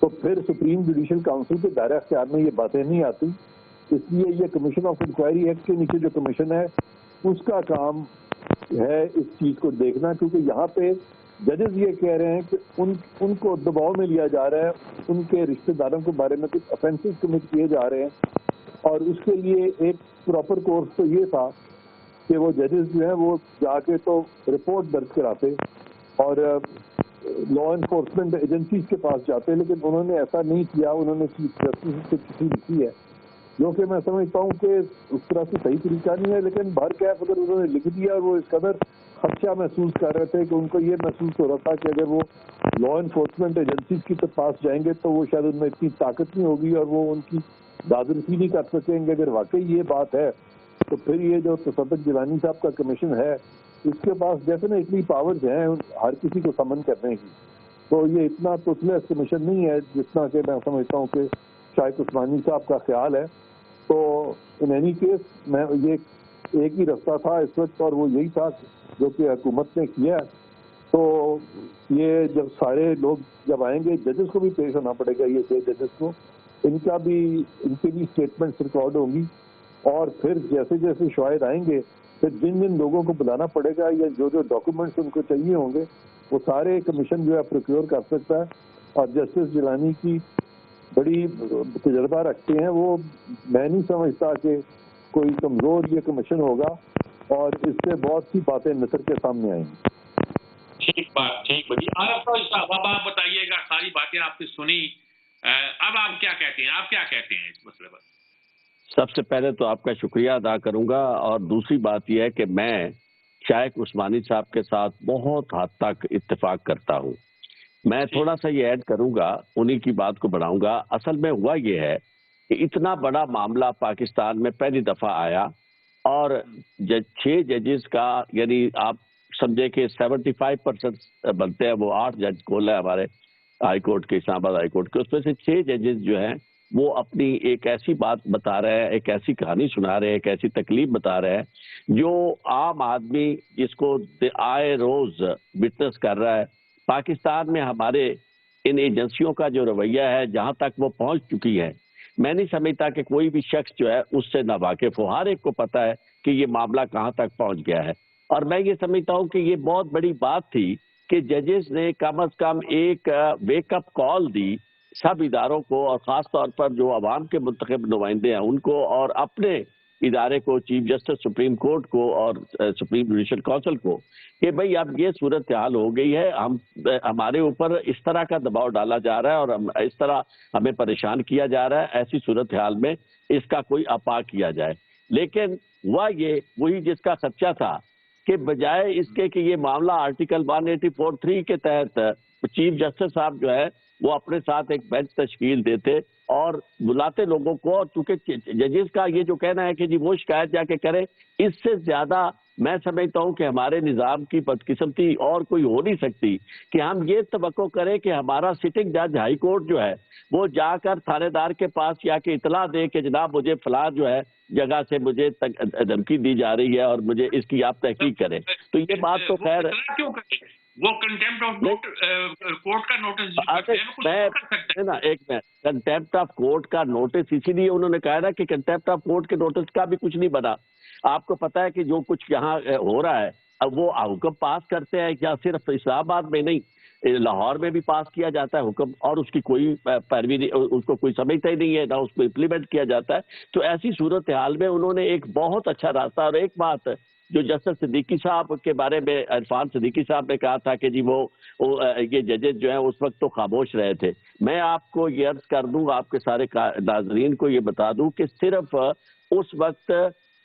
تو پھر supreme judicial council کے دائرہ اختیار میں یہ باتیں نہیں آتی. اس لیے یہ کمیشن آف انکوائری ایکٹ کے نیچے جو کمیشن ہے اس کا کام ہے اس چیز کو دیکھنا, کیونکہ یہاں پہ ججز یہ کہہ رہے ہیں کہ ان کو دباؤ میں لیا جا رہا ہے, ان کے رشتہ داروں کے بارے میں کچھ افینسز کمٹ کیے جا رہے ہیں, اور اس کے لیے ایک پراپر کورس تو یہ تھا کہ وہ ججز جو ہیں وہ جا کے تو رپورٹ درج کراتے اور لا انفورسمنٹ ایجنسیز کے پاس جاتے, لیکن انہوں نے ایسا نہیں کیا. انہوں نے چیف جسٹس سے چٹھی لکھی ہے جو کہ میں سمجھتا ہوں کہ اس طرح سے صحیح طریقہ نہیں ہے, لیکن بہرکیف اگر انہوں نے لکھ دیا اور وہ اس قدر خدشہ محسوس کر رہے تھے کہ ان کو یہ محسوس ہو رہا تھا کہ اگر وہ لا انفورسمنٹ ایجنسیز کی پاس جائیں گے تو وہ شاید ان میں اتنی طاقت نہیں ہوگی اور وہ ان کی دادرسی نہیں کر سکیں گے. اگر واقعی یہ بات ہے تو پھر یہ جو تصدق جیلانی صاحب کا کمیشن ہے اس کے پاس ڈیفینیٹلی پاورز ہیں ہر کسی کو سمن کرنے کی, تو یہ اتنا توتلیس کمیشن نہیں ہے جتنا کہ میں سمجھتا ہوں کہ شائق عثمانی صاحب کا خیال ہے. تو ان اینی کیس میں یہ ایک ہی رستہ تھا اس وقت, اور وہ یہی تھا جو کہ حکومت نے کیا. تو یہ جب سارے لوگ جب آئیں گے, ججز کو بھی پیش ہونا پڑے گا, یہ 6 ججز کو, ان کی بھی اسٹیٹمنٹس ریکارڈ ہوں گی, اور پھر جیسے جیسے شاہد آئیں گے پھر جن جن لوگوں کو بلانا پڑے گا یا جو جو ڈاکومنٹس ان کو چاہیے ہوں گے وہ سارے کمیشن جو ہے پروکیور کر سکتا ہے. اور جسٹس جیلانی کی بڑی تجربہ رکھتے ہیں, وہ میں نہیں سمجھتا کہ کوئی کمزور یہ کمیشن ہوگا, اور اس سے بہت سی باتیں نثر کے سامنے آئیں گی. ٹھیک بات. آپ بتائیے گا, ساری باتیں آپ نے سنی, اب آپ کیا کہتے ہیں, آپ کیا کہتے ہیں اس مسئلے پر؟ سب سے پہلے تو آپ کا شکریہ ادا کروں گا, اور دوسری بات یہ ہے کہ میں شائق عثمانی صاحب کے ساتھ بہت حد تک اتفاق کرتا ہوں. میں تھوڑا سا یہ ایڈ کروں گا, انہی کی بات کو بڑھاؤں گا. اصل میں ہوا یہ ہے کہ اتنا بڑا معاملہ پاکستان میں پہلی دفعہ آیا, اور 6 ججز کا, یعنی آپ سمجھے کہ 75% بنتے ہیں, وہ 8 جج کھول ہے ہمارے ہائی کورٹ کے, اسلام آباد ہائی کورٹ کے, اس میں سے 6 ججز جو ہیں وہ اپنی ایک ایسی بات بتا رہے ہیں, ایک ایسی کہانی سنا رہے ہیں, ایک ایسی تکلیف بتا رہے ہیں جو عام آدمی جس کو آئے روز وٹنس کر رہا ہے. پاکستان میں ہمارے ان ایجنسیوں کا جو رویہ ہے, جہاں تک وہ پہنچ چکی ہے, میں نہیں سمجھتا کہ کوئی بھی شخص جو ہے اس سے ناواقف ہو. ہر ایک کو پتا ہے کہ یہ معاملہ کہاں تک پہنچ گیا ہے, اور میں یہ سمجھتا ہوں کہ یہ بہت بڑی بات تھی کہ ججز نے کم از کم ایک ویک اپ کال دی سب اداروں کو, اور خاص طور پر جو عوام کے منتخب نمائندے ہیں ان کو, اور اپنے ادارے کو, چیف جسٹس سپریم کورٹ کو اور سپریم جوڈیشل کونسل کو, کہ بھئی اب یہ صورتحال ہو گئی ہے, ہمارے اوپر اس طرح کا دباؤ ڈالا جا رہا ہے اور اس طرح ہمیں پریشان کیا جا رہا ہے, ایسی صورتحال میں اس کا کوئی اپا کیا جائے. لیکن ہوا یہ وہی جس کا خدشہ تھا کہ بجائے اس کے کہ یہ معاملہ آرٹیکل 184(3) کے تحت چیف جسٹس صاحب جو ہے وہ اپنے ساتھ ایک بینچ تشکیل دیتے اور بلاتے لوگوں کو, اور چونکہ ججز کا یہ جو کہنا ہے کہ جی وہ شکایت جا کے کرے, اس سے زیادہ میں سمجھتا ہوں کہ ہمارے نظام کی بدقسمتی اور کوئی ہو نہیں سکتی کہ ہم یہ توقع کریں کہ ہمارا سٹنگ جج ہائی کورٹ جو ہے وہ جا کر تھانے دار کے پاس یا کہ اطلاع دے کہ جناب مجھے فلاں جو ہے جگہ سے مجھے دھمکی دی جا رہی ہے اور مجھے اس کی آپ تحقیق کریں. تو یہ بات تو خیر وہ کنٹیمپٹ آف کورٹ کا نوٹس نا, ایک میں کنٹیمپٹ آف کورٹ کا نوٹس اسی لیے انہوں نے کہا نا کہ کنٹیمپٹ آف کورٹ کے نوٹس کا بھی کچھ نہیں بنا. آپ کو پتا ہے کہ جو کچھ یہاں ہو رہا ہے, اب وہ حکم پاس کرتے ہیں یا صرف اسلام آباد میں نہیں, لاہور میں بھی پاس کیا جاتا ہے حکم, اور اس کی کوئی پیروی اس کو کوئی سمجھتا ہی نہیں ہے, نہ اس کو امپلیمنٹ کیا جاتا ہے. تو ایسی صورتحال میں انہوں نے ایک بہت اچھا راستہ, اور ایک بات جو جسٹس صدیقی صاحب کے بارے میں عرفان صدیقی صاحب نے کہا تھا کہ جی وہ یہ ججز جو ہیں اس وقت تو خاموش رہے تھے. میں آپ کو یہ عرض کر دوں, آپ کے سارے ناظرین کو یہ بتا دوں کہ صرف اس وقت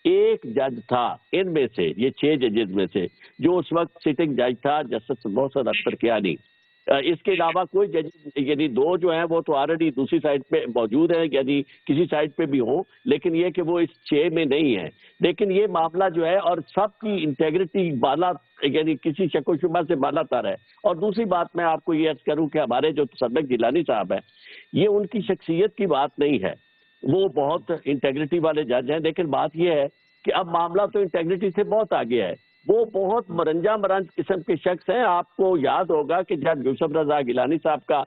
ایک جج تھا ان میں سے, یہ 6 ججز میں سے, جو اس وقت سٹنگ جج تھا, جسٹس محسن اختر کیانی. اس کے علاوہ کوئی جج, یعنی 2 جو ہیں وہ تو آلریڈی دوسری سائڈ پہ موجود ہیں, یعنی کسی سائڈ پہ بھی ہوں, لیکن یہ کہ وہ اس 6 میں نہیں ہیں. لیکن یہ معاملہ جو ہے, اور سب کی انٹیگریٹی بالا, یعنی کسی شک و شبہ سے بالا تر ہے. اور دوسری بات میں آپ کو یہ عرض کروں کہ ہمارے جو تصدق جیلانی صاحب ہیں, یہ ان کی شخصیت کی بات نہیں ہے, وہ بہت انٹیگریٹی والے جج ہیں, لیکن بات یہ ہے کہ اب معاملہ تو انٹیگریٹی سے بہت آگے ہے. وہ بہت مرنجا مرنج قسم کے شخص ہیں. آپ کو یاد ہوگا کہ جب یوسف رضا گیلانی صاحب کا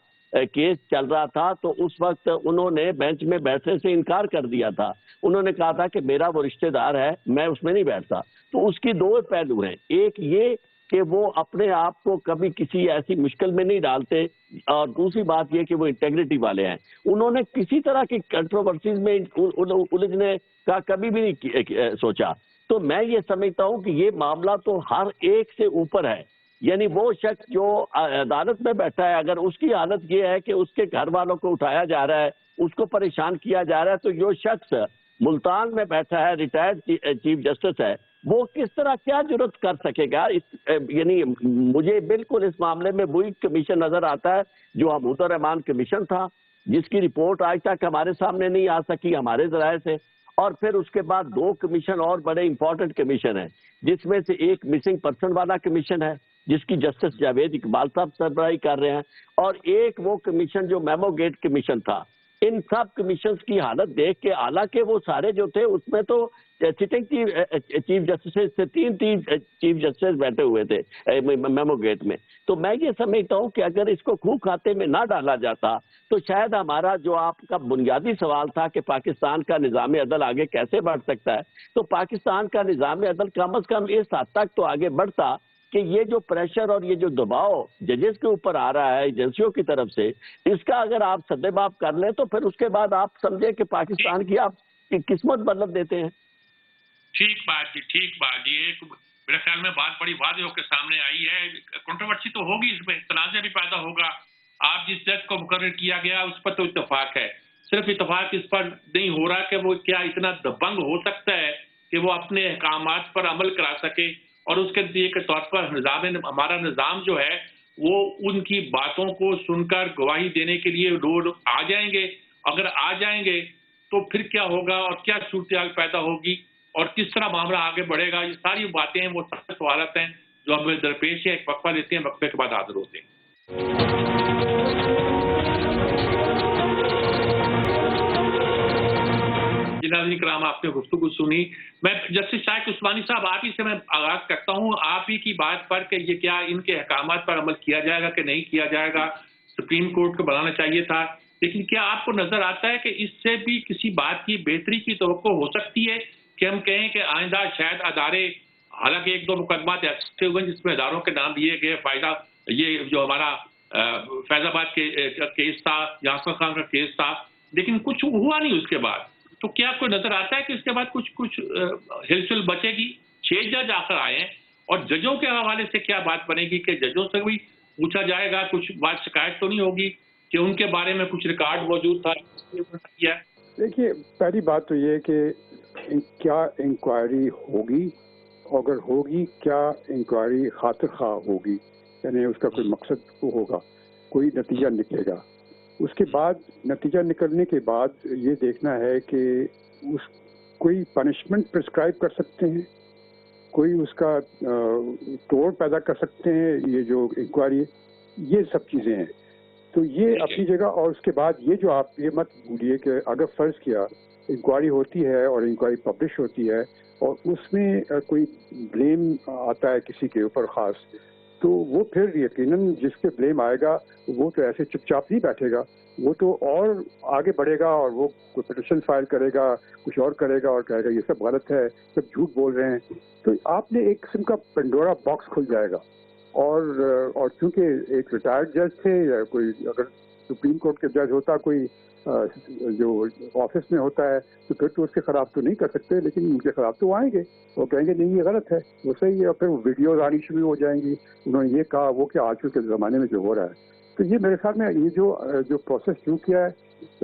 کیس چل رہا تھا تو اس وقت انہوں نے بینچ میں بیٹھنے سے انکار کر دیا تھا. انہوں نے کہا تھا کہ میرا وہ رشتہ دار ہے, میں اس میں نہیں بیٹھتا. تو اس کی دو پہلو ہیں, ایک یہ کہ وہ اپنے آپ کو کبھی کسی ایسی مشکل میں نہیں ڈالتے, اور دوسری بات یہ کہ وہ انٹیگریٹی والے ہیں. انہوں نے کسی طرح کی کنٹروورسیز میں الجھنے کا کبھی بھی نہیں سوچا. تو میں یہ سمجھتا ہوں کہ یہ معاملہ تو ہر ایک سے اوپر ہے. یعنی وہ شخص جو عدالت میں بیٹھا ہے, اگر اس کی حالت یہ ہے کہ اس کے گھر والوں کو اٹھایا جا رہا ہے, اس کو پریشان کیا جا رہا ہے, تو جو شخص ملتان میں بیٹھا ہے, ریٹائرڈ چیف جسٹس ہے, وہ کس طرح کیا جرات کر سکے گا؟ یعنی مجھے بالکل اس معاملے میں وہی کمیشن نظر آتا ہے جو حمود الرحمان کمیشن تھا, جس کی رپورٹ آج تک ہمارے سامنے نہیں آ سکی ہمارے ذرائع سے. اور پھر اس کے بعد دو کمیشن اور بڑے امپورٹنٹ کمیشن ہیں, جس میں سے ایک مسنگ پرسن والا کمیشن ہے جس کی جسٹس جاوید اقبال صاحب سربراہی کر رہے ہیں, اور ایک وہ کمیشن جو میمو گیٹ کمیشن تھا. ان سب کمیشنز کی حالت دیکھ کے, حالانکہ وہ سارے جو تھے اس میں تو سٹنگ چیف جسٹس سے تین چیف جسٹس بیٹھے ہوئے تھے میمو گیٹ میں, تو میں یہ سمجھتا ہوں کہ اگر اس کو کھو کھاتے میں نہ ڈالا جاتا تو شاید ہمارا جو آپ کا بنیادی سوال تھا کہ پاکستان کا نظام عدل آگے کیسے بڑھ سکتا ہے, تو پاکستان کا نظام عدل کم از کم اس حد تک تو آگے بڑھتا کہ یہ جو پریشر اور یہ جو دباؤ ججز کے اوپر آ رہا ہے ایجنسیوں کی طرف سے, اس کا اگر آپ سدباب کر لیں تو پھر اس کے بعد آپ سمجھیں کہ پاکستان کی آپ کی قسمت بدل دیتے ہیں. ٹھیک بات جی, ٹھیک بات جی. ایک میرے خیال میں بات بڑی واضح ہو کے سامنے آئی ہے. کنٹروورسی تو ہوگی, اس میں تنازع بھی پیدا ہوگا. آپ جس جج کو مقرر کیا گیا اس پر تو اتفاق ہے, صرف اتفاق اس پر نہیں ہو رہا کہ وہ کیا اتنا دبنگ ہو سکتا ہے کہ وہ اپنے احکامات پر عمل کرا سکے, اور اس کے نتیجے کے طور پر ہمارا نظام جو ہے وہ ان کی باتوں کو سن کر گواہی دینے کے لیے روڈ آ جائیں گے. اگر آ جائیں گے تو پھر کیا ہوگا اور کیا صورتحال پیدا ہوگی اور کس طرح معاملہ آگے بڑھے گا, یہ ساری باتیں ہیں, وہ سارے سوالات ہیں جو ہمیں درپیش ہے. ایک وقفہ لیتے ہیں, وقفے کے بعد حاضر ہوتے ہیں. ناظرین کرام, آپ نے گفتگو سنی. میں جسٹس شائق عثمانی صاحب, آپ ہی سے میں آغاز کرتا ہوں, آپ ہی کی بات پر کہ یہ کیا ان کے احکامات پر عمل کیا جائے گا کہ نہیں کیا جائے گا, سپریم کورٹ کو بنانا چاہیے تھا, لیکن کیا آپ کو نظر آتا ہے کہ اس سے بھی کسی بات کی بہتری کی توقع ہو سکتی ہے کہ ہم کہیں کہ آئندہ شاید ادارے, حالانکہ ایک دو مقدمات ایسے ہوئے جس میں اداروں کے نام لیے گئے, فائدہ یہ جو ہمارا فیض آباد کے کیس تھا, یاسر خان کا کیس تھا, لیکن کچھ ہوا نہیں اس کے بعد, تو کیا کوئی نظر آتا ہے کہ اس کے بعد کچھ ہلچل بچے گی؟ 6 جج آخر آئے ہیں, اور ججوں کے حوالے سے کیا بات بنے گی کہ ججوں سے بھی پوچھا جائے گا, کچھ بات شکایت تو نہیں ہوگی کہ ان کے بارے میں کچھ ریکارڈ موجود تھا؟ دیکھیے, پہلی بات تو یہ کہ کیا انکوائری ہوگی, اگر ہوگی کیا انکوائری خاطر خواہ ہوگی, یعنی اس کا کوئی مقصد ہوگا, کوئی نتیجہ نکلے گا. اس کے بعد نتیجہ نکلنے کے بعد یہ دیکھنا ہے کہ اس کوئی پنشمنٹ پرسکرائب کر سکتے ہیں, کوئی اس کا توڑ پیدا کر سکتے ہیں, یہ جو انکوائری, یہ سب چیزیں ہیں. تو یہ اپنی جگہ. اور اس کے بعد یہ جو آپ یہ مت بھولیے کہ اگر فرض کیا انکوائری ہوتی ہے اور انکوائری پبلش ہوتی ہے اور اس میں کوئی بلیم آتا ہے کسی کے اوپر خاص, تو وہ پھر یقیناً جس کے بلیم آئے گا وہ تو ایسے چپ چاپ نہیں بیٹھے گا, وہ تو اور آگے بڑھے گا اور وہ کوئی پٹیشن فائل کرے گا, کچھ اور کرے گا اور کہے گا یہ سب غلط ہے, سب جھوٹ بول رہے ہیں. تو آپ نے ایک قسم کا پنڈورا باکس کھل جائے گا. اور چونکہ ایک ریٹائرڈ جج تھے, یا کوئی اگر سپریم کورٹ کے جج ہوتا کوئی جو آفس میں ہوتا ہے, تو پھر تو اس کے خلاف تو نہیں کر سکتے, لیکن ان کے خلاف تو وہ آئیں گے, وہ کہیں گے نہیں یہ غلط ہے, وہ صحیح ہے, اور پھر وہ ویڈیوز آنی شروع ہو جائیں گی, انہوں نے یہ کہا وہ کیا, آج کل کے زمانے میں جو ہو رہا ہے. تو یہ میرے خیال میں یہ جو پروسیس شروع کیا ہے,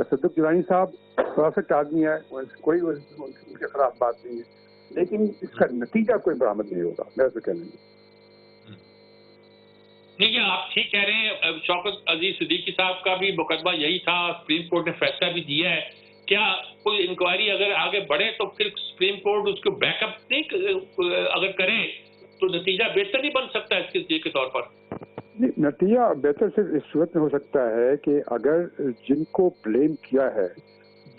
صدق جیلانی صاحب پرفیکٹ آدمی ہے, کوئی ان کے خلاف بات نہیں ہے, لیکن اس کا نتیجہ کوئی برآمد نہیں ہوگا, میرا تو کہنا ہے. نہیں, آپ ٹھیک کہہ رہے ہیں. شوکت عزیز صدیقی صاحب کا بھی مقدمہ یہی تھا, سپریم کورٹ نے فیصلہ بھی دیا ہے. کیا کوئی انکوائری اگر آگے بڑھے تو پھر سپریم کورٹ اس کو بیک اپ نہیں اگر کرے تو نتیجہ بہتر نہیں بن سکتا اس کے طور پر؟ نتیجہ بہتر صرف اس صورت میں ہو سکتا ہے کہ اگر جن کو بلیم کیا ہے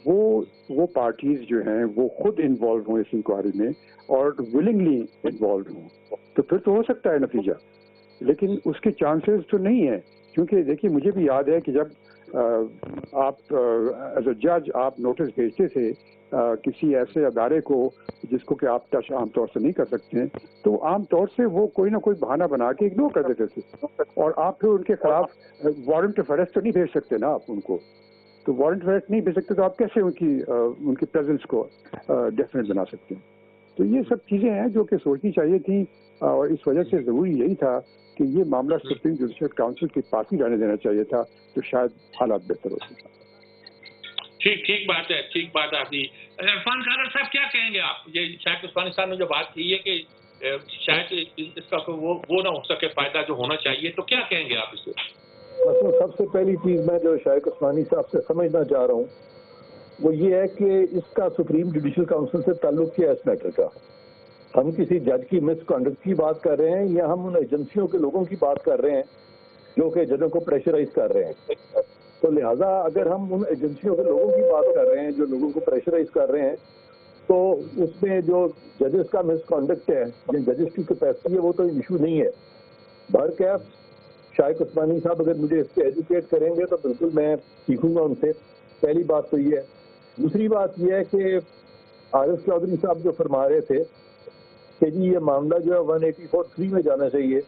وہ پارٹیز جو ہیں وہ خود انوالو ہوں اس انکوائری میں اور ولنگلی انوالو ہوں, تو پھر تو ہو سکتا ہے نتیجہ, لیکن اس کے چانسز تو نہیں ہیں. کیونکہ دیکھیے مجھے بھی یاد ہے کہ جب آپ ایز اے جج آپ نوٹس بھیجتے تھے کسی ایسے ادارے کو جس کو کہ آپ ٹچ عام طور سے نہیں کر سکتے ہیں، تو عام طور سے وہ کوئی نہ کوئی بہانہ بنا کے اگنور کر دیتے تھے، اور آپ پھر ان کے خلاف وارنٹ آف اریسٹ تو نہیں بھیج سکتے نا آپ ان کو، تو وارنٹ آف اریسٹ نہیں بھیج سکتے تو آپ کیسے ان کی پریزنس کو ڈیفینیٹ بنا سکتے ہیں؟ تو یہ سب چیزیں ہیں جو کہ سوچنی چاہیے تھیں، اور اس وجہ سے ضروری یہی تھا کہ یہ معاملہ سپریم جوڈیشل کاؤنسل کے پاس ہی رہنے دینا چاہیے تھا، تو شاید حالات بہتر ہوتے ہیں۔ ٹھیک بات ہے آپ کی۔ عرفان قادر صاحب کیا کہیں گے آپ؟ یہ شاہد عثمانی صاحب نے جو بات کی ہے کہ شاید اس کا وہ نہ ہو سکے فائدہ جو ہونا چاہیے، تو کیا کہیں گے آپ اس سے؟ سب سے پہلی چیز میں جو شاہد عثمانی صاحب سے سمجھنا چاہ رہا ہوں وہ یہ ہے کہ اس کا سپریم جوڈیشل کاؤنسل سے تعلق کیا ہے اس میٹر کا؟ ہم کسی جج کی مس کنڈکٹ کی بات کر رہے ہیں یا ہم ان ایجنسیوں کے لوگوں کی بات کر رہے ہیں جو کہ ججوں کو پریشرائز کر رہے ہیں؟ تو لہٰذا اگر ہم ان ایجنسیوں کے لوگوں کی بات کر رہے ہیں جو لوگوں کو پریشرائز کر رہے ہیں، تو اس میں جو ججز کا مس کنڈکٹ ہے، جن ججز کی کیپیسٹی ہے، وہ تو ایشو نہیں ہے۔ برکیف شاہد عثمانی صاحب اگر مجھے اس پہ ایجوکیٹ کریں گے تو بالکل میں سیکھوں گا ان سے۔ پہلی بات تو یہ ہے۔ دوسری بات یہ ہے کہ عارف چودھری صاحب جو فرما رہے تھے کہ جی یہ معاملہ جو ہے 184(3) میں جانا چاہیے۔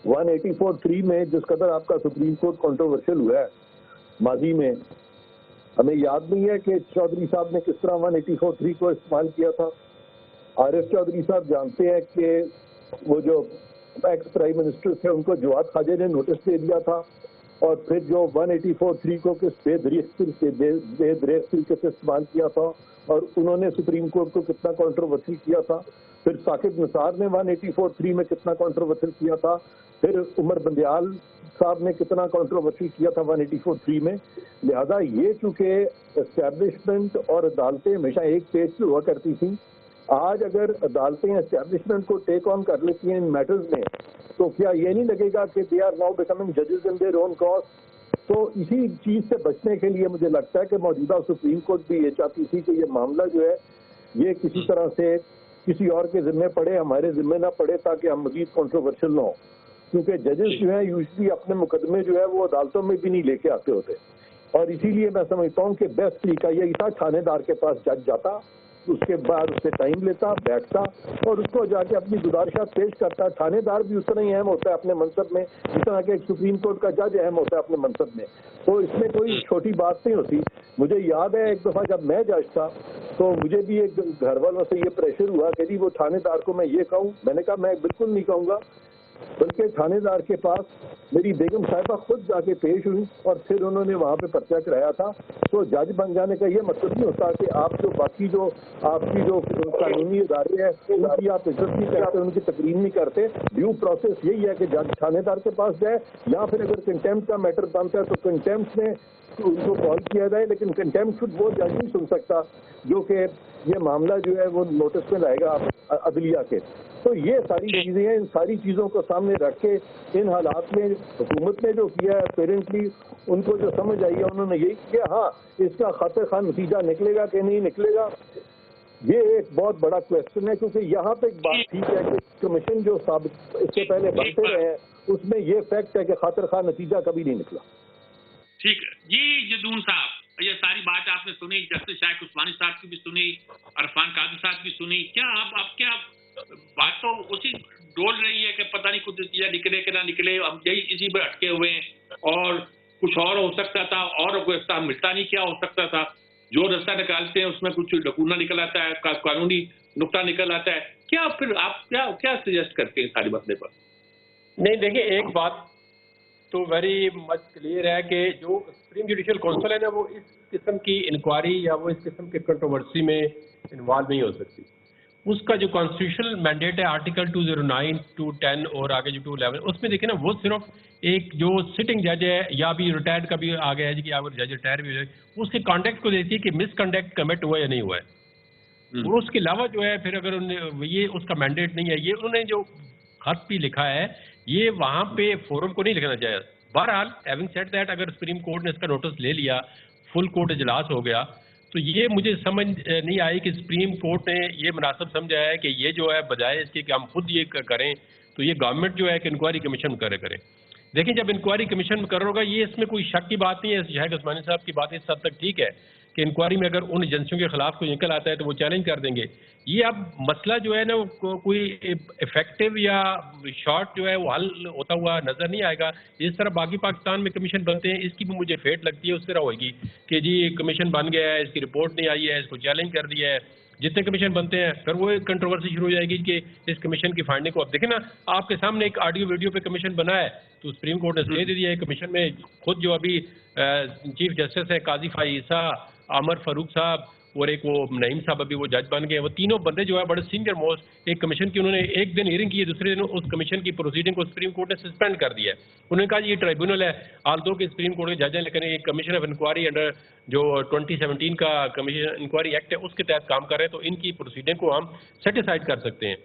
184(3) میں جس قدر آپ کا سپریم کورٹ کنٹروورشل ہوا ہے ماضی میں، ہمیں یاد نہیں ہے کہ چودھری صاحب نے کس طرح 184(3) کو استعمال کیا تھا۔ عارف چودھری صاحب جانتے ہیں کہ وہ جو ایکس پرائم منسٹر تھے ان کو جواد خواجہ نے نوٹس دے دیا تھا، اور پھر جو 184(3) کو کس بے دریغ طریقے سے استعمال کیا تھا، اور انہوں نے سپریم کورٹ کو کتنا کنٹروورسی کیا تھا۔ پھر ثاقب نثار نے 184(3) میں کتنا کنٹروورسی کیا تھا، پھر عمر بندیال صاحب نے کتنا کنٹروورسی کیا تھا 184(3) میں۔ لہذا یہ چونکہ اسٹیبلشمنٹ اور عدالتیں ہمیشہ ایک پیج پہ ہوا کرتی تھیں، آج اگر عدالتیں اسٹیبلشمنٹ کو ٹیک آن کر لیتی ہیں ان میٹرز میں، تو کیا یہ نہیں لگے گا کہ دے آر ناؤ بیکمنگ ججز ان دیئر اون کاز؟ تو اسی چیز سے بچنے کے لیے مجھے لگتا ہے کہ موجودہ سپریم کورٹ بھی یہ چاہتی تھی کہ یہ معاملہ جو ہے یہ کسی طرح سے کسی اور کے ذمے پڑے، ہمارے ذمے نہ پڑے، تاکہ ہم مزید کنٹروورشل نہ ہوں، کیونکہ ججز جو ہیں یوزلی اپنے مقدمے جو ہے وہ عدالتوں میں بھی نہیں لے کے آتے ہوتے، اور اسی لیے میں سمجھتا ہوں کہ بیسٹ طریقہ یہی تھا تھانے دار کے پاس جج جاتا، اس کے بعد اس سے ٹائم لیتا، بیٹھتا اور اس کو جا کے اپنی گزارشات پیش کرتا۔ تھانے دار بھی اتنا ہی اہم ہوتا ہے اپنے منصب میں جس طرح کہ ایک سپریم کورٹ کا جج اہم ہوتا ہے اپنے منصب میں، تو اس میں کوئی چھوٹی بات نہیں ہوتی۔ مجھے یاد ہے ایک دفعہ جب میں جج تھا تو مجھے بھی ایک گھر والوں سے یہ پریشر ہوا کہ جی وہ تھانے دار کو میں یہ کہوں، میں نے کہا میں بالکل نہیں کہوں گا، بلکہ تھانے دار کے پاس میری بیگم صاحبہ خود جا کے پیش ہوئی اور پھر انہوں نے وہاں پہ پرچہ کرایا تھا۔ تو جج بن جانے کا یہ مطلب نہیں ہوتا کہ آپ جو باقی جو آپ کی جو قانونی ادارے ہیں ان کی آپ عزت نہیں کرتے، ان کی تقریم نہیں کرتے۔ ڈیو پروسیس یہی ہے کہ جج تھانے دار کے پاس جائے، یا پھر اگر کنٹیمپٹ کا میٹر بنتا ہے تو کنٹیمپٹ میں ان کو کال کیا جائے، لیکن کنٹیمپٹ وہ جج نہیں سن سکتا جو کہ یہ معاملہ جو ہے وہ نوٹس میں لائے گا عدلیہ کے۔ تو یہ ساری چیزیں ہیں، ان ساری چیزوں کو سامنے رکھ کے ان حالات میں حکومت نے جو کیا ہے اپیرنٹلی ان کو جو سمجھ آئی ہے انہوں نے یہی کیا۔ ہاں اس کا خاطر خواہ نتیجہ نکلے گا کہ نہیں نکلے گا یہ ایک بہت بڑا کویسچن ہے، کیونکہ یہاں پہ ایک بات ٹھیک ہے کہ کمیشن جو سابق اس سے پہلے بنتے رہے ہیں اس میں یہ فیکٹ ہے کہ خاطر خواہ نتیجہ کبھی نہیں نکلا۔ ٹھیک ہے جی جدون صاحب، یہ ساری بات آپ نے سنی، جسٹس شاہد عثمانی صاحب کی بھی سنی، عرفان قادر صاحب کی سنی، کیا آپ کیا بات تو اسی ڈول رہی ہے کہ پتہ نہیں کچھ نتیجہ نکلے کہ نہ نکلے، ہم یہی اسی پہ اٹکے ہوئے ہیں اور کچھ اور ہو سکتا تھا اور کوئی راستہ ملتا نہیں، کیا ہو سکتا تھا؟ جو راستہ نکالتے ہیں اس میں کچھ ڈکونا نکل آتا ہے، قانونی نقطہ نکل آتا ہے، کیا پھر آپ کیا سجیسٹ کرتے ہیں سارے مسئلے پر؟ نہیں دیکھیں، ایک بات تو ویری مچ کلیئر ہے کہ جو سپریم جوڈیشل کونسل ہے نا وہ اس قسم کی انکوائری یا وہ اس قسم کے کنٹروورسی میں انوالو نہیں ہو سکتی۔ اس کا جو کانسٹیٹیوشنل مینڈیٹ ہے آرٹیکل 209 210 اور آگے جو 211 اس میں دیکھیں نا وہ صرف ایک جو سٹنگ جج ہے یا بھی ریٹائرڈ کا بھی آ گیا ہے کہ اگر جج ریٹائر بھی ہو جائے اس کے کانٹیکٹ کو دیکھتی ہے کہ مس کنڈکٹ کمٹ ہوا یا نہیں ہوا ہے، اور اس کے علاوہ جو ہے پھر اگر یہ اس کا مینڈیٹ نہیں ہے، یہ انہوں نے جو خط بھی لکھا ہے یہ وہاں پہ فورم کو نہیں لکھنا چاہیے۔ بہرحال ہیونگ سیڈ دیٹ اگر سپریم کورٹ نے اس کا نوٹس لے لیا، فل کورٹ اجلاس ہو گیا، تو یہ مجھے سمجھ نہیں آئی کہ سپریم کورٹ نے یہ مناسب سمجھا ہے کہ یہ جو ہے بجائے اس کے کہ ہم خود یہ کریں تو یہ گورنمنٹ جو ہے کہ انکوائری کمیشن کرے۔ دیکھیں جب انکوائری کمیشن مقرر ہوگا، یہ اس میں کوئی شک کی بات نہیں ہے، شاہد عثمانی صاحب کی بات اس حد تک ٹھیک ہے کہ انکوائری میں اگر ان ایجنسیوں کے خلاف کوئی نکل آتا ہے تو وہ چیلنج کر دیں گے. یہ اب مسئلہ جو ہے نا کوئی افیکٹو یا شارٹ جو ہے وہ حل ہوتا ہوا نظر نہیں آئے گا. جس طرح باقی پاکستان میں کمیشن بنتے ہیں، اس کی بھی مجھے فیٹ لگتی ہے اس طرح ہوئے گی کہ جی کمیشن بن گیا ہے، اس کی رپورٹ نہیں آئی ہے، اس کو چیلنج کر دیا ہے. جتنے کمیشن بنتے ہیں پھر وہ ایک کنٹروورسی شروع ہو جائے گی کہ اس کمیشن کی فائنڈنگ کو. اب دیکھیں نا آپ کے سامنے ایک آڈیو ویڈیو پہ کمیشن بنا ہے تو سپریم کورٹ نے اسٹے دے دیا ہے. کمیشن میں خود جو ابھی چیف جسٹس ہے قاضی فائزہ، عامر فاروق صاحب اور ایک وہ نعیم صاحب ابھی وہ جج بن گئے. وہ تینوں بندے جو ہے بڑے سینئر موسٹ ایک کمیشن کی، انہوں نے ایک دن ہیئرنگ کی ہے، دوسرے دن اس کمیشن کی پروسیڈنگ کو سپریم کورٹ نے سسپینڈ کر دیا ہے. انہوں نے کہا یہ ٹرائیبونل ہے، آل دو کہ سپریم کورٹ کے جج ہیں، لیکن ایک کمیشن آف انکوائری انڈر جو 2017 کا کمیشن انکوائری ایکٹ ہے اس کے تحت کام کر رہے ہیں، تو ان کی پروسیڈنگ کو ہم سیٹیسائڈ کر سکتے ہیں.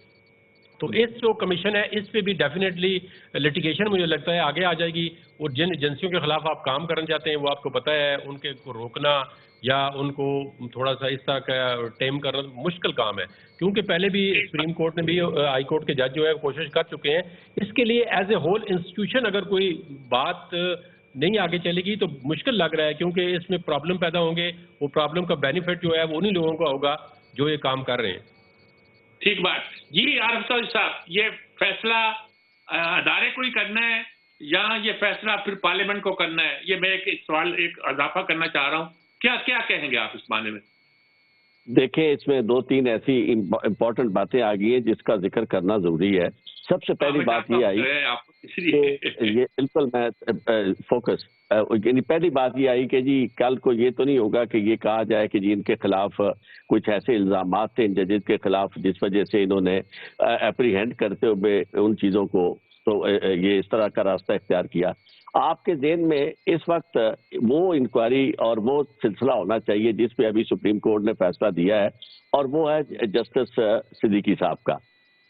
تو اس جو کمیشن ہے اس پہ بھی ڈیفینیٹلی لٹیگیشن مجھے لگتا ہے آگے آ جائے گی. اور جن ایجنسیوں کے خلاف آپ کام کرنا چاہتے ہیں وہ آپ کو پتہ ہے ان کے کو روکنا یا ان کو تھوڑا سا اس طرح کا ٹیم کرنا مشکل کام ہے، کیونکہ پہلے بھی سپریم کورٹ نے بھی ہائی کورٹ کے جج جو ہے کوشش کر چکے ہیں. اس کے لیے ایز اے ہول انسٹیٹیوشن اگر کوئی بات نہیں آگے چلے گی تو مشکل لگ رہا ہے، کیونکہ اس میں پرابلم پیدا ہوں گے. وہ پرابلم کا بینیفٹ جو ہے وہ انہی لوگوں کا ہوگا جو یہ کام کر رہے ہیں. ٹھیک بات. جی عارف صاحب، یہ فیصلہ ادارے کو ہی کرنا ہے یا یہ فیصلہ پھر پارلیمنٹ کو کرنا ہے؟ یہ میں ایک سوال ایک اضافہ کرنا چاہ رہا ہوں، کیا کہیں گے آپ اس بارے میں؟ دیکھیں اس میں دو تین ایسی امپورٹنٹ باتیں آ گئی ہیں جس کا ذکر کرنا ضروری ہے. سب سے پہلی بات یہ آئی یہ بالکل میں فوکس یعنی پہلی بات یہ آئی کہ جی کل کو یہ تو نہیں ہوگا کہ یہ کہا جائے کہ جی ان کے خلاف کچھ ایسے الزامات تھے ان ججز کے خلاف جس وجہ سے انہوں نے اپریہینڈ کرتے ہوئے ان چیزوں کو تو یہ اس طرح کا راستہ اختیار کیا. آپ کے ذہن میں اس وقت وہ انکوائری اور وہ سلسلہ ہونا چاہیے جس پہ ابھی سپریم کورٹ نے فیصلہ دیا ہے، اور وہ ہے جسٹس صدیقی صاحب کا.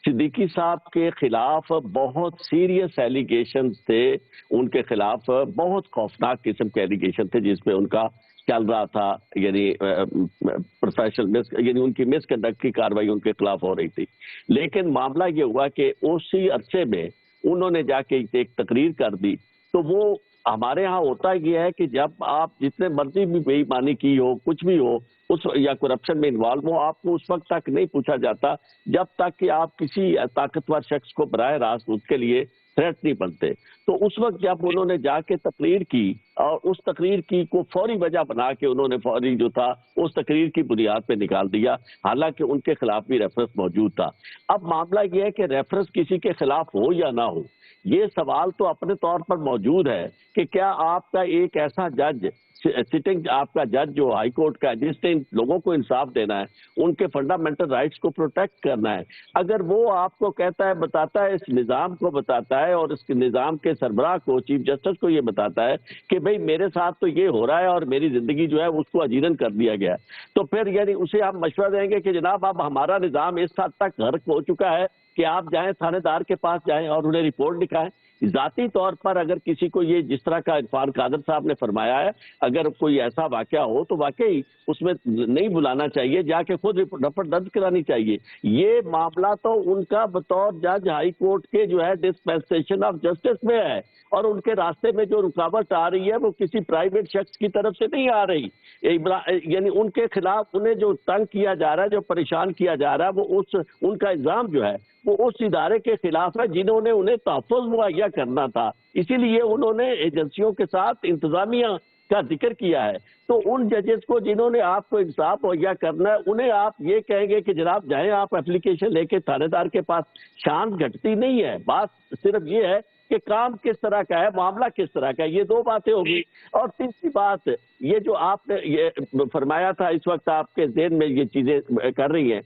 صدیقی صاحب کے خلاف بہت سیریس ایلیگیشنز تھے، ان کے خلاف بہت خوفناک قسم کے ایلیگیشن تھے جس میں ان کا چل رہا تھا یعنی پروفیشنل یعنی ان کی مس کنڈکٹ کی کارروائی ان کے خلاف ہو رہی تھی. لیکن معاملہ یہ ہوا کہ اسی عرصے میں انہوں نے جا کے ایک تقریر کر دی. تو وہ ہمارے ہاں ہوتا یہ ہے کہ جب آپ جتنے مرضی بھی بے ایمانی کی ہو کچھ بھی ہو اس یا کرپشن میں انوالو ہو، آپ کو اس وقت تک نہیں پوچھا جاتا جب تک کہ آپ کسی طاقتور شخص کو براہ راست اس کے لیے تھریٹ نہیں بنتے. تو اس وقت جب انہوں نے جا کے تقریر کی اور اس تقریر کی کو فوری وجہ بنا کے انہوں نے فوری جو تھا اس تقریر کی بنیاد پہ نکال دیا، حالانکہ ان کے خلاف بھی ریفرنس موجود تھا. اب معاملہ یہ ہے کہ ریفرنس کسی کے خلاف ہو یا نہ ہو، یہ سوال تو اپنے طور پر موجود ہے کہ کیا آپ کا ایک ایسا جج سٹنگ آپ کا جج جو ہائی کورٹ کا جس نے لوگوں کو انصاف دینا ہے، ان کے فنڈامنٹل رائٹس کو پروٹیکٹ کرنا ہے، اگر وہ آپ کو کہتا ہے بتاتا ہے اس نظام کو بتاتا ہے اور اس کے نظام کے سربراہ کو چیف جسٹس کو یہ بتاتا ہے کہ بھئی میرے ساتھ تو یہ ہو رہا ہے اور میری زندگی جو ہے اس کو اجیرن کر دیا گیا ہے، تو پھر یعنی اسے آپ مشورہ دیں گے کہ جناب اب ہمارا نظام اس حد تک غرق ہو چکا ہے کہ آپ جائیں تھانے دار کے پاس جائیں اور انہیں رپورٹ لکھائیں. ذاتی طور پر اگر کسی کو یہ جس طرح کا عرفان قادر صاحب نے فرمایا ہے، اگر کوئی ایسا واقعہ ہو تو واقعی اس میں نہیں بلانا چاہیے، جا کے خود رپورٹ درج کرانی چاہیے. یہ معاملہ تو ان کا بطور جج ہائی کورٹ کے جو ہے ڈسپینسیشن آف جسٹس میں ہے، اور ان کے راستے میں جو رکاوٹ آ رہی ہے وہ کسی پرائیویٹ شخص کی طرف سے نہیں آ رہی. یعنی ان کے خلاف انہیں جو تنگ کیا جا رہا ہے، جو پریشان کیا جا رہا ہے، وہ ان کا الزام جو ہے وہ اس ادارے کے خلاف ہے جنہوں نے انہیں تحفظ مہیا کرنا تھا. اسی لیے انہوں نے ایجنسیوں کے ساتھ انتظامیہ کا ذکر کیا ہے. تو ان ججز کو جنہوں نے آپ کو انصاف مہیا کرنا ہے انہیں آپ یہ کہیں گے کہ جناب جائیں آپ اپلیکیشن لے کے تھانے دار کے پاس. شان گھٹتی نہیں ہے، بات صرف یہ ہے کہ کام کس طرح کا ہے، معاملہ کس طرح کا ہے. یہ دو باتیں ہوگی. اور تیسری بات یہ جو آپ نے یہ فرمایا تھا اس وقت آپ کے ذہن میں یہ چیزیں کر رہی ہیں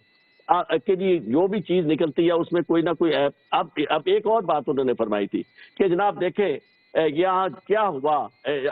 کہ جی جو بھی چیز نکلتی ہے اس میں کوئی نہ کوئی اب ایک اور بات انہوں نے فرمائی تھی کہ جناب دیکھیں یہاں کیا ہوا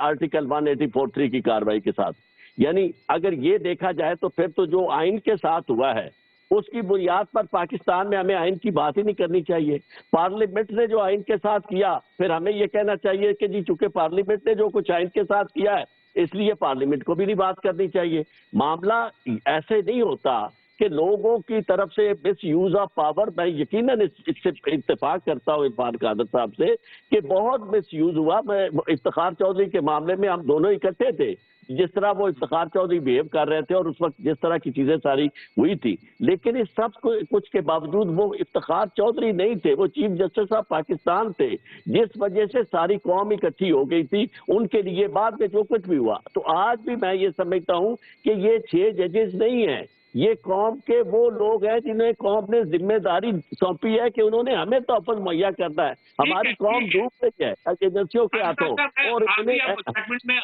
آرٹیکل 184(3) کی کاروائی کے ساتھ. یعنی اگر یہ دیکھا جائے تو پھر تو جو آئین کے ساتھ ہوا ہے اس کی بنیاد پر پاکستان میں ہمیں آئین کی بات ہی نہیں کرنی چاہیے. پارلیمنٹ نے جو آئین کے ساتھ کیا پھر ہمیں یہ کہنا چاہیے کہ جی چونکہ پارلیمنٹ نے جو کچھ آئین کے ساتھ کیا ہے اس لیے پارلیمنٹ کو بھی نہیں بات کرنی چاہیے. معاملہ ایسے نہیں ہوتا کہ لوگوں کی طرف سے مس یوز آف پاور، میں یقیناً اس سے اتفاق کرتا ہوں عرفان قادر صاحب سے کہ بہت مس یوز ہوا. میں افتخار چودھری کے معاملے میں ہم دونوں اکٹھے تھے، جس طرح وہ افتخار چودھری بہیو کر رہے تھے اور اس وقت جس طرح کی چیزیں ساری ہوئی تھی، لیکن اس سب کچھ کے باوجود وہ افتخار چودھری نہیں تھے، وہ چیف جسٹس آف پاکستان تھے، جس وجہ سے ساری قوم اکٹھی ہو گئی تھی ان کے لیے. بعد میں جو کچھ بھی ہوا، تو آج بھی میں یہ سمجھتا ہوں کہ یہ 6 ججز نہیں ہیں، یہ قوم کے وہ لوگ ہیں جنہیں قوم نے ذمہ داری سونپی ہے کہ انہوں نے ہمیں تحفظ مہیا کرنا ہے. ہماری قوم ڈوب رہی ہے ایجنسیوں کے ہاتھوں. اور میں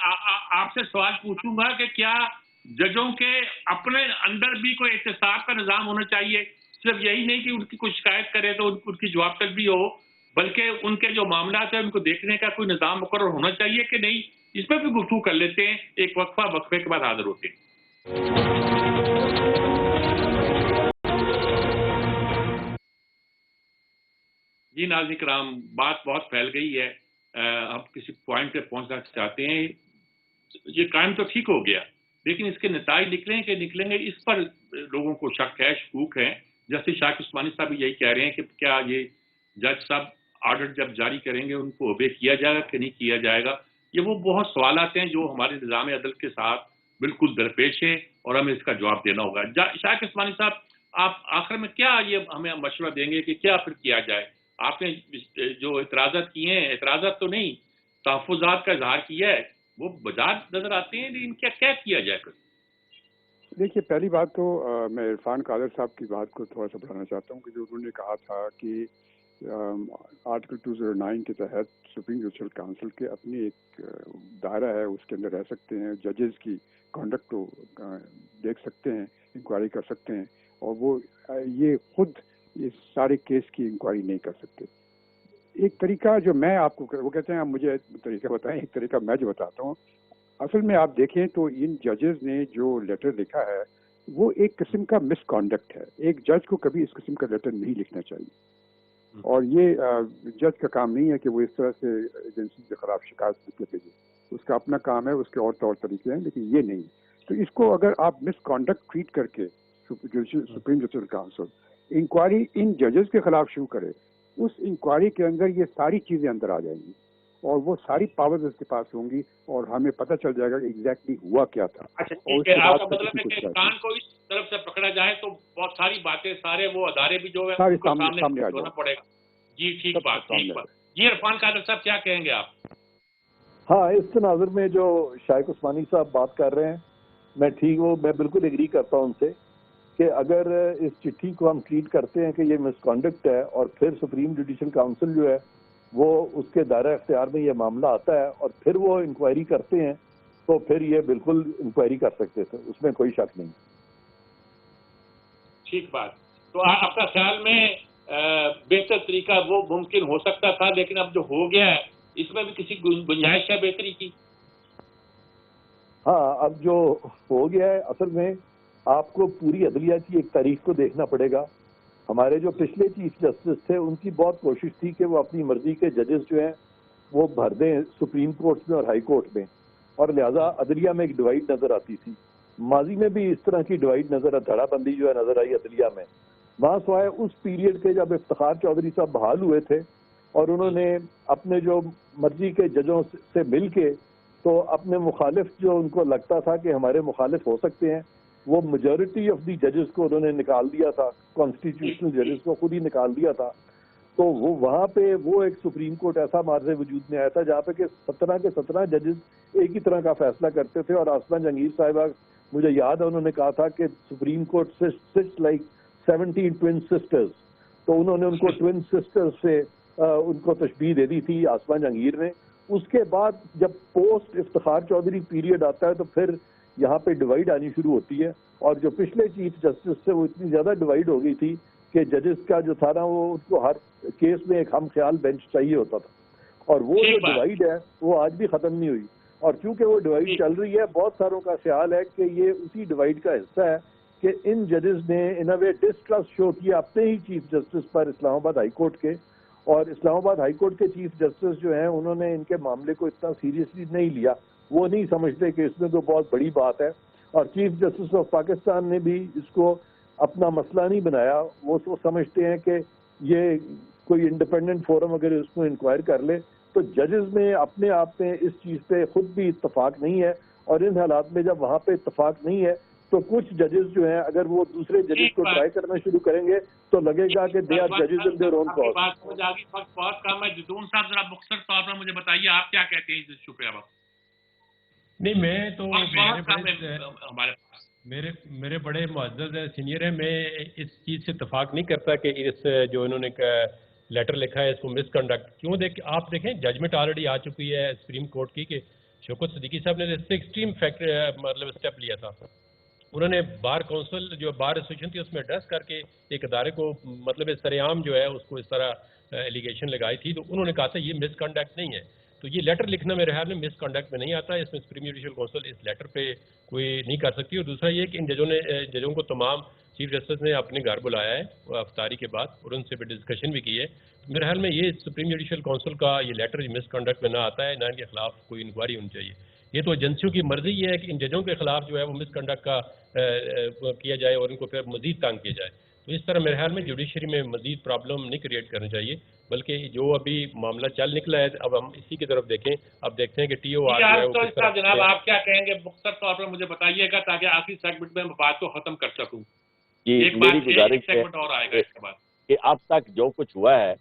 آپ سے سوال پوچھوں گا کہ کیا ججوں کے اپنے اندر بھی کوئی احتساب کا نظام ہونا چاہیے؟ صرف یہی نہیں کہ ان کی کوئی شکایت کرے تو ان کی جواب طلبی ہو، بلکہ ان کے جو معاملات ہیں ان کو دیکھنے کا کوئی نظام مقرر ہونا چاہیے کہ نہیں؟ اس پہ بھی گفتگو کر لیتے ہیں. ایک وقفے کے بعد حاضر ہوتے ہیں. جی ناظرین کرام، بات بہت پھیل گئی ہے، اب کسی پوائنٹ پہ پہنچنا چاہتے ہیں. یہ قائم تو ٹھیک ہو گیا، لیکن اس کے نتائج نکلیں گے اس پر لوگوں کو شک ہے، شکوک ہے. جسٹس شاکر عثمانی صاحب بھی یہی کہہ رہے ہیں کہ کیا یہ جج صاحب آرڈر جب جاری کریں گے ان کو اوبے کیا جائے گا کہ نہیں کیا جائے گا. یہ وہ بہت سوالات ہیں جو ہمارے نظام عدل کے ساتھ بالکل درپیش ہیں اور ہمیں اس کا جواب دینا ہوگا. شاکر عثمانی صاحب، آپ آخر میں کیا یہ ہمیں مشورہ دیں گے کہ کیا پھر کیا جائے؟ آپ نے جو اعتراضات کیے ہیں، اعتراضات تو نہیں، تحفظات کا اظہار کیا ہے، وہ بجات نظر آتے ہیں، لیکن کیا کیا جائے پھر؟ دیکھیے، پہلی بات تو میں عرفان قادر صاحب کی بات کو تھوڑا سا بڑھانا چاہتا ہوں کہ جو انہوں نے کہا تھا کہ آرٹیکل 209 کے تحت سپریم جوڈیشل کونسل کے اپنی ایک دائرہ ہے، اس کے اندر رہ سکتے ہیں، ججز کی کانڈکٹ کو دیکھ سکتے ہیں، انکوائری کر سکتے ہیں، اور وہ یہ خود اس سارے کیس کی انکوائری نہیں کر سکتے. ایک طریقہ جو میں آپ کو، وہ کہتے ہیں آپ مجھے طریقہ بتائیں، ایک طریقہ میں جو بتاتا ہوں. اصل میں آپ دیکھیں تو ان ججز نے جو لیٹر لکھا ہے وہ ایک قسم کا مس کانڈکٹ ہے. ایک جج کو کبھی اس قسم کا لیٹر نہیں لکھنا چاہیے، اور یہ جج کا کام نہیں ہے کہ وہ اس طرح سے ایجنسی کے خلاف شکایت لکھے. اس کا اپنا کام ہے، اس کے اور طور طریقے ہیں، لیکن یہ نہیں. تو اس کو اگر آپ مس کانڈکٹ ٹریٹ کر کے supreme judicial council inquiry in ججز کے خلاف شروع کرے، اس انکوائری کے اندر یہ ساری چیزیں اندر آ جائیں گی اور وہ ساری پاورز اس کے پاس ہوں گی اور ہمیں پتہ چل جائے گا کہ ایگزیکٹلی ہوا کیا تھا. اچھا ٹھیک ہے، آپ کا مطلب ہے کہ کان کو اس طرف سے پکڑا جائے تو بہت ساری باتیں، سارے وہ ادارے بھی جو ہے سامنے ہونا پڑے گا. جی ٹھیک بات. جی عرفان قادر صاحب کیا کہیں گے آپ؟ ہاں، اس تناظر میں جو شاکر عثمانی صاحب بات کر رہے ہیں، میں بالکل ایگری کرتا ہوں ان سے کہ اگر اس چٹھی کو ہم ٹریٹ کرتے ہیں کہ یہ مس کانڈکٹ ہے اور پھر سپریم جوڈیشل کونسل جو ہے وہ اس کے دائرہ اختیار میں یہ معاملہ آتا ہے اور پھر وہ انکوائری کرتے ہیں، تو پھر یہ بالکل انکوائری کر سکتے تھے، اس میں کوئی شک نہیں. ٹھیک بات. تو آپ کا خیال میں بہتر طریقہ وہ ممکن ہو سکتا تھا، لیکن اب جو ہو گیا ہے اس میں بھی کسی گنجائش ہے بہتری کی؟ ہاں، اب جو ہو گیا ہے، اصل میں آپ کو پوری عدلیہ کی ایک تاریخ کو دیکھنا پڑے گا. ہمارے جو پچھلے چیف جسٹس تھے ان کی بہت کوشش تھی کہ وہ اپنی مرضی کے ججز جو ہیں وہ بھر دیں سپریم کورٹ میں اور ہائی کورٹ میں، اور لہذا عدلیہ میں ایک ڈیوائڈ نظر آتی تھی. ماضی میں بھی اس طرح کی ڈیوائڈ نظر، دھڑا بندی جو ہے نظر آئی عدلیہ میں. وہاں سوائے اس پیریڈ کے جب افتخار چودھری صاحب بحال ہوئے تھے اور انہوں نے اپنے جو مرضی کے ججوں سے مل کے تو اپنے مخالف جو ان کو لگتا تھا کہ ہمارے مخالف ہو سکتے ہیں، وہ میجورٹی آف دی ججز کو انہوں نے نکال دیا تھا، کانسٹیٹیوشنل ججز کو خود ہی نکال دیا تھا. تو وہ وہاں پہ وہ ایک سپریم کورٹ ایسا مارز وجود میں آیا تھا جہاں پہ کہ 17 کے 17 ججز ایک ہی طرح کا فیصلہ کرتے تھے. اور آسمہ جہانگیر صاحبہ، مجھے یاد ہے انہوں نے کہا تھا کہ supreme court sits like 17 twin sisters. تو انہوں نے ان کو ٹوین سسٹرز سے ان کو تشبیہ دے دی تھی آسمہ جہانگیر نے. اس کے بعد جب پوسٹ افتخار چودھری پیریڈ آتا ہے تو پھر یہاں پہ ڈیوائڈ آنی شروع ہوتی ہے. اور جو پچھلے چیف جسٹس سے وہ اتنی زیادہ ڈیوائڈ ہو گئی تھی کہ ججز کا جو تھا نا، وہ ان کو ہر کیس میں ایک ہم خیال بینچ چاہیے ہوتا تھا. اور وہ جو ڈیوائڈ ہے وہ آج بھی ختم نہیں ہوئی. اور چونکہ وہ ڈیوائڈ چل رہی ہے، بہت ساروں کا خیال ہے کہ یہ اسی ڈیوائڈ کا حصہ ہے کہ ان ججز نے ان اے وے ڈسٹرسٹ شو کیا اپنے ہی چیف جسٹس پر اسلام آباد ہائی کورٹ کے. اور اسلام آباد ہائی کورٹ کے چیف جسٹس جو ہیں انہوں نے ان کے معاملے کو اتنا سیریسلی نہیں لیا. وہ نہیں سمجھتے کہ اس میں تو بہت بڑی بات ہے. اور چیف جسٹس آف پاکستان نے بھی اس کو اپنا مسئلہ نہیں بنایا. وہ سمجھتے ہیں کہ یہ کوئی انڈیپینڈنٹ فورم اگر اس کو انکوائر کر لے تو ججز میں اپنے آپ میں اس چیز پہ خود بھی اتفاق نہیں ہے, اور ان حالات میں جب وہاں پہ اتفاق نہیں ہے تو کچھ ججز جو ہیں اگر وہ دوسرے ججز کو ٹرائی کرنا شروع کریں گے تو لگے گا کہ دے آر ججز ان دیئر اون کاز. بہت کام ہے. جدون صاحب ذرا مختصر طور پر مجھے بتائیے آپ کیا کہتے ہیں اس ایشو پہ. اب نہیں میں تو ہمارے میرے بڑے معزز ہیں, سینئر ہیں, میں اس چیز سے اتفاق نہیں کرتا کہ اس جو انہوں نے لیٹر لکھا ہے اس کو مس کنڈکٹ کیوں. آپ دیکھیں ججمنٹ آلریڈی آ چکی ہے سپریم کورٹ کی کہ شوکت صدیقی صاحب نے اس سے ایکسٹریم مطلب اسٹیپ لیا تھا. انہوں نے بار کونسل جو بار ایسوسیشن تھی اس میں ایڈریس کر کے ایک ادارے کو مطلب سر عام جو ہے اس کو اس طرح ایلیگیشن لگائی تھی, تو انہوں نے کہا تھا یہ مس کنڈکٹ نہیں ہے. تو یہ لیٹر لکھنا میرے خیال میں مس کنڈکٹ میں نہیں آتا ہے. اس میں سپریم جوڈیشل کونسل اس لیٹر پہ کوئی نہیں کر سکتی. اور دوسرا یہ کہ ان ججوں کو تمام چیف جسٹس نے اپنے گھر بلایا ہے افطاری کے بعد اور ان سے بھی ڈسکشن بھی کی ہے. میرے خیال میں یہ سپریم جوڈیشل کونسل کا یہ لیٹر مس کنڈکٹ میں نہ آتا ہے, نہ ان کے خلاف کوئی انکوائری ہونی چاہیے. یہ تو ایجنسیوں کی مرضی یہ ہے کہ ان ججوں کے خلاف جو ہے وہ مس کنڈکٹ کا کیا جائے اور ان کو پھر مزید تنگ کیا جائے. تو اس طرح میرے خیال میں جوڈیشری میں مزید پرابلم نہیں کریٹ کرنی چاہیے, بلکہ جو ابھی معاملہ چل نکلا ہے اب ہم اسی کی طرف دیکھیں. اب دیکھتے ہیں کہ ٹی او آر جناب آپ کیا کہیں گے مختصر طور پر مجھے بتائیے گا تاکہ آخری سیگمنٹ میں بات کو ختم کر سکوں. جی میری گزارش ہے کہ اب تک جو کچھ ہوا ہے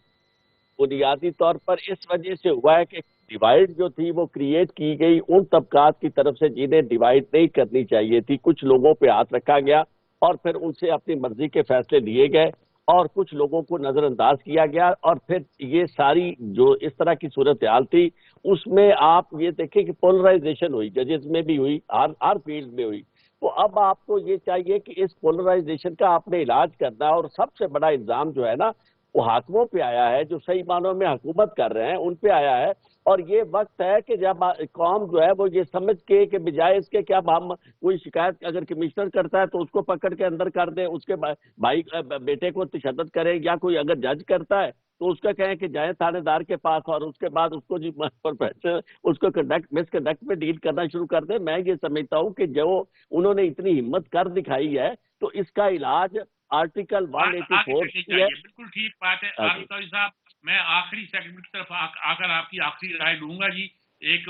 بنیادی طور پر اس وجہ سے ہوا ہے کہ ڈیوائڈ جو تھی وہ کریٹ کی گئی ان طبقات کی طرف سے جنہیں ڈیوائڈ نہیں کرنی چاہیے تھی. کچھ لوگوں پہ ہاتھ رکھا گیا اور پھر ان سے اپنی مرضی کے فیصلے لیے گئے اور کچھ لوگوں کو نظر انداز کیا گیا. اور پھر یہ ساری جو اس طرح کی صورتحال تھی اس میں آپ یہ دیکھیں کہ پولرائزیشن ہوئی, ججز میں بھی ہوئی, ہر فیلڈ میں ہوئی. تو اب آپ کو یہ چاہیے کہ اس پولرائزیشن کا آپ نے علاج کرنا ہے. اور سب سے بڑا الزام جو ہے نا وہ حاکموں پہ آیا ہے جو صحیح معنوں میں حکومت کر رہے ہیں, ان پہ آیا ہے. اور یہ وقت ہے کہ جب قوم جو ہے وہ یہ سمجھ کے کہ بجائے اس کے کیا ہم کوئی شکایت اگر کمشنر کرتا ہے تو اس کو پکڑ کے اندر کر دیں, اس کے بھائی بیٹے کو تشدد کریں, یا کوئی اگر جج کرتا ہے تو اس کا کہیں کہ جائیں تھانے دار کے پاس اور اس کے بعد اس کو جی پروفیسر اس کو مس کنڈکٹ میں ڈیل کرنا شروع کر دیں. میں یہ سمجھتا ہوں کہ جو انہوں نے اتنی ہمت کر دکھائی ہے تو اس کا علاج آرٹیکل 184 کی ہے. بالکل ٹھیک بات ہے عارف صاحب. میں آخری سیگمنٹ کی طرف آ کر آپ کی آخری رائے لوں گا. جی ایک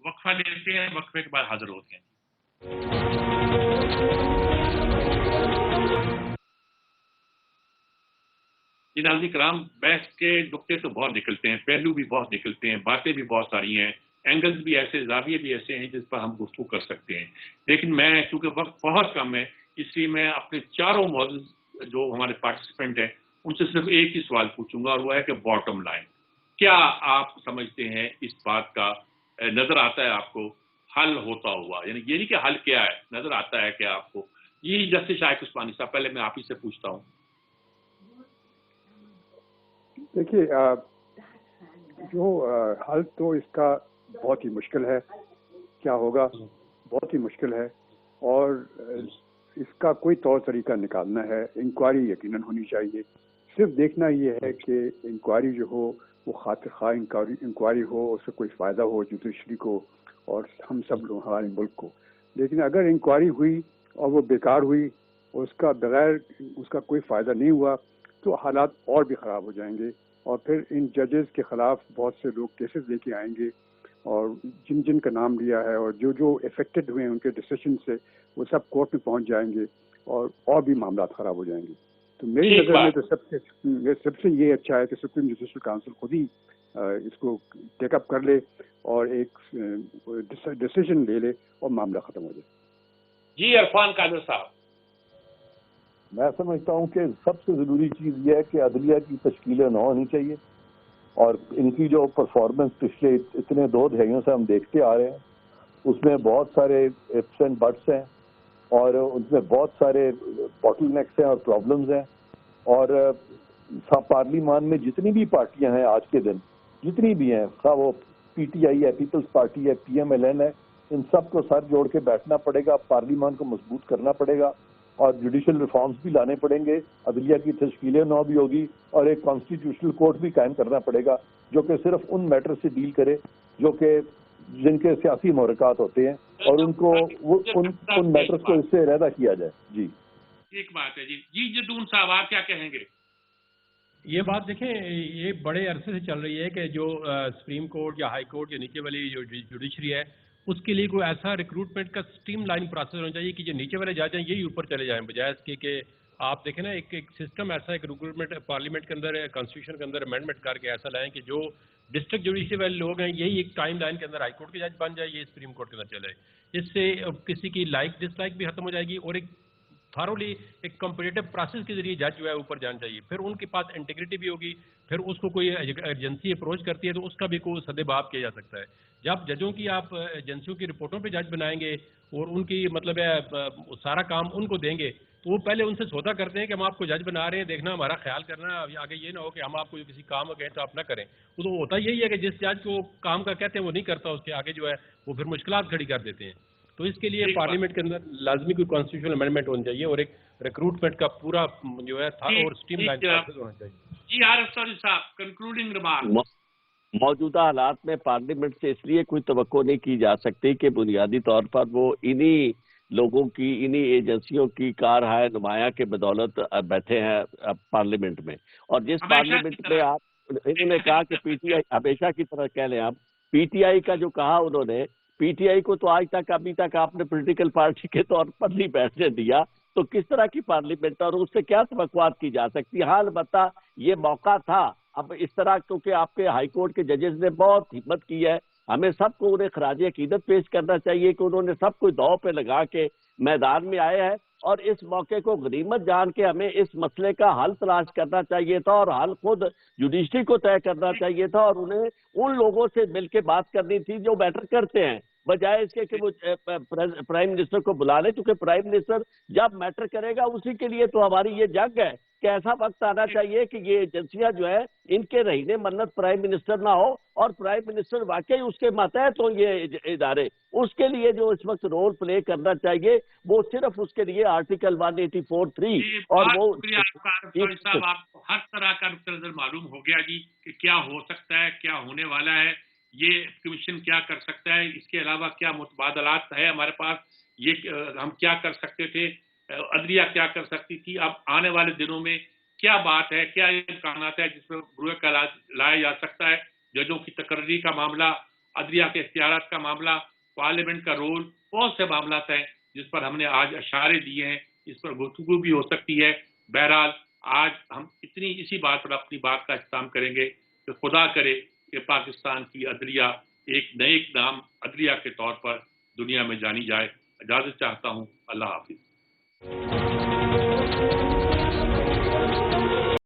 وقفہ لیتے ہیں, وقفے کے بعد حاضر ہوتے ہیں. جی ناظرین کرام, بحث کے نقطے تو بہت نکلتے ہیں, پہلو بھی بہت نکلتے ہیں, باتیں بھی بہت ساری ہیں, اینگلز بھی ایسے, زاویے بھی ایسے ہیں جس پر ہم گفتگو کر سکتے ہیں. لیکن میں چونکہ وقت بہت کم ہے اس لیے میں اپنے چاروں موضوع جو ہمارے پارٹیسپینٹ ہیں ان سے صرف ایک ہی سوال پوچھوں گا, اور وہ ہے کہ باٹم لائن کیا آپ سمجھتے ہیں اس بات کا نظر آتا ہے آپ کو حل ہوتا ہوا, یعنی یہ نہیں کہ حل کیا ہے, نظر آتا ہے کہ آپ کو. یہ جسٹس شائق عثمانی صاحب, پہلے میں آپ ہی سے پوچھتا ہوں. دیکھیے جو حل تو اس کا بہت ہی مشکل ہے, کیا ہوگا بہت ہی مشکل ہے, اور اس کا کوئی طور طریقہ نکالنا ہے. انکوائری یقیناً ہونی چاہیے. صرف دیکھنا یہ ہے کہ انکوائری جو ہو وہ خاطر خواہ انکوائری ہو, اس سے کوئی فائدہ ہو جوڈیشری کو اور ہم سب لوگ ہمارے ملک کو. لیکن اگر انکوائری ہوئی اور وہ بیکار ہوئی اور اس کا بغیر اس کا کوئی فائدہ نہیں ہوا تو حالات اور بھی خراب ہو جائیں گے, اور پھر ان ججز کے خلاف بہت سے لوگ کیسز لے کے آئیں گے, اور جن کا نام لیا ہے اور جو افیکٹڈ ہوئے ہیں ان کے ڈسیشن سے وہ سب کورٹ میں پہنچ جائیں گے اور بھی معاملات خراب ہو جائیں گے. تو میری نظر میں تو سب سے یہ اچھا ہے کہ سپریم جوڈیشل کونسل خود ہی اس کو ٹیک اپ کر لے اور ایک ڈسیزن لے لے اور معاملہ ختم ہو جائے. جی عرفان قادر صاحب. میں سمجھتا ہوں کہ سب سے ضروری چیز یہ ہے کہ عدلیہ کی تشکیلیں نہ ہونی چاہیے, اور ان کی جو پرفارمنس پچھلے اتنے 2 دہائیوں سے ہم دیکھتے آ رہے ہیں اس میں بہت سارے ifs اینڈ بٹس ہیں, اور ان میں بہت سارے باٹل نیکس ہیں اور پرابلمز ہیں. اور پارلیمان میں جتنی بھی پارٹیاں ہیں آج کے دن, جتنی بھی ہیں, خواہ وہ پی ٹی آئی ہے, پیپلز پارٹی ہے, پی ایم ایل این ہے, ان سب کو سر جوڑ کے بیٹھنا پڑے گا, پارلیمان کو مضبوط کرنا پڑے گا, اور جوڈیشل ریفارمز بھی لانے پڑیں گے, عدلیہ کی تشکیلیں نو بھی ہوگی, اور ایک کانسٹیٹیوشنل کورٹ بھی قائم کرنا پڑے گا جو کہ صرف ان میٹر سے ڈیل کرے جو کہ جن کے سیاسی محرکات ہوتے ہیں, اور ان کو ان میٹرز کو اس سے علیحدہ کیا جائے. جی ایک بات ہے جی جدون صاحب آپ کیا کہیں گے؟ یہ بات دیکھیں، یہ بڑے عرصے سے چل رہی ہے کہ جو سپریم کورٹ یا ہائی کورٹ کے نیچے والی جو جوڈیشری ہے اس کے لیے کوئی ایسا ریکروٹمنٹ کا سٹریم لائن پروسیس ہونا چاہیے کہ جو نیچے والے جج ہیں یہی اوپر چلے جائیں، بجائے اس کے کہ آپ دیکھیں نا ایک سسٹم ایسا ایک ریکروٹمنٹ پارلیمنٹ کے اندر کانسٹیٹیوشن کے اندر امینڈمنٹ کر کے ایسا لائیں کہ جو ڈسٹرکٹ جوڈیشری والے لوگ ہیں یہی ایک ٹائم لائن کے اندر ہائی کورٹ کے جج بن جائے، یہ سپریم کورٹ کے اندر چلے. اس سے کسی کی لائک ڈس لائک بھی ختم ہو جائے گی اور ایک تھارولی ایک کمپٹیٹو پروسیس کے ذریعے جج جو ہے اوپر جانا چاہیے. پھر ان کے پاس انٹیگریٹی بھی ہوگی، پھر اس کو کوئی ایجنسی اپروچ کرتی ہے تو اس کا بھی کوئی سد باب کیا جا سکتا ہے. جب ججوں کی آپ ایجنسیوں کی رپورٹوں پہ جج بنائیں گے اور ان کی مطلب ہے سارا کام ان کو دیں گے تو وہ پہلے ان سے سودا کرتے ہیں کہ ہم آپ کو جج بنا رہے ہیں، دیکھنا ہمارا خیال کرنا، آگے یہ نہ ہو کہ ہم آپ کو کسی کام کہیں تو آپ نہ کریں. وہ تو ہوتا یہی ہے کہ جس جج کو کام کا کہتے ہیں وہ نہیں کرتا، اس کے آگے جو ہے وہ پھر مشکلات کھڑی کر دیتے ہیں. تو اس کے لیے پارلیمنٹ کے اندر لازمی کوئی کانسٹیٹیوشنل امینڈمنٹ ہونی چاہیے اور ایک ریکروٹمنٹ کا پورا جو ہے اور اسٹریم لائن پروسیس ہونا چاہیے. جی عارف صاحب کنکلوڈنگ ریمارک. موجودہ حالات میں پارلیمنٹ سے اس لیے کوئی توقع نہیں کی جا سکتی کہ بنیادی طور پر وہ انہی لوگوں کی انہی ایجنسیوں کی کارہائے نمایاں کے بدولت بیٹھے ہیں پارلیمنٹ میں. اور جس پارلیمنٹ میں آپ انہوں نے کہا کہ پی ٹی آئی ہمیشہ کی طرح کہہ لیں، آپ پی ٹی آئی کا جو کہا انہوں نے، پی ٹی آئی کو تو آج تک ابھی تک آپ نے پولیٹیکل پارٹی کے طور پر نہیں بیٹھنے دیا، تو کس طرح کی پارلیمنٹ اور اس سے کیا توقعات کی جا سکتی؟ ہاں البتہ یہ موقع تھا. اب اس طرح کیونکہ آپ کے ہائی کورٹ کے ججز نے بہت ہمت کی ہے، ہمیں سب کو انہیں خراج عقیدت پیش کرنا چاہیے کہ انہوں نے سب کو داؤ پہ لگا کے میدان میں آئے ہیں، اور اس موقع کو غنیمت جان کے ہمیں اس مسئلے کا حل تلاش کرنا چاہیے تھا اور حل خود جوڈیشری کو طے کرنا چاہیے تھا، اور انہیں ان لوگوں سے مل کے بات کرنی تھی جو میٹر کرتے ہیں، بجائے اس کے کہ وہ پرائم منسٹر کو بلا لے. کیونکہ پرائم منسٹر جب میٹر کرے گا اسی کے لیے تو ہماری یہ جنگ ہے کہ ایسا وقت آنا چاہیے کہ یہ ایجنسیاں جو ہے ان کے رہنے منت پرائم منسٹر نہ ہو، اور پرائم منسٹر واقعی اس کے ماتحت ہوں یہ ادارے. اس کے لیے جو اس وقت رول پلے کرنا چاہیے وہ صرف اس کے لیے آرٹیکل 184(3) اور وہ صاحب آپ کو ہر طرح کا نقطہ نظر معلوم ہو گیا جی کہ کیا ہو سکتا ہے، کیا ہونے والا ہے، یہ کمیشن کیا کر سکتا ہے، اس کے علاوہ کیا متبادلات ہے ہمارے پاس، یہ ہم کیا کر سکتے تھے، عدلیہ کیا کر سکتی تھی. اب آنے والے دنوں میں کیا بات ہے، کیا امکانات ہے جس میں بروئے کا لایا جا سکتا ہے. ججوں کی تقرری کا معاملہ، عدلیہ کے اختیارات کا معاملہ، پارلیمنٹ کا رول، بہت سے معاملات ہیں جس پر ہم نے آج اشارے دیے ہیں، اس پر گفتگو بھی ہو سکتی ہے. بہرحال آج ہم اسی بات پر اپنی بات کا اختتام کریں گے کہ خدا کرے کہ پاکستان کی عدلیہ ایک نئے نام عدلیہ کے طور پر دنیا میں جانی جائے. اجازت چاہتا ہوں. اللہ حافظ.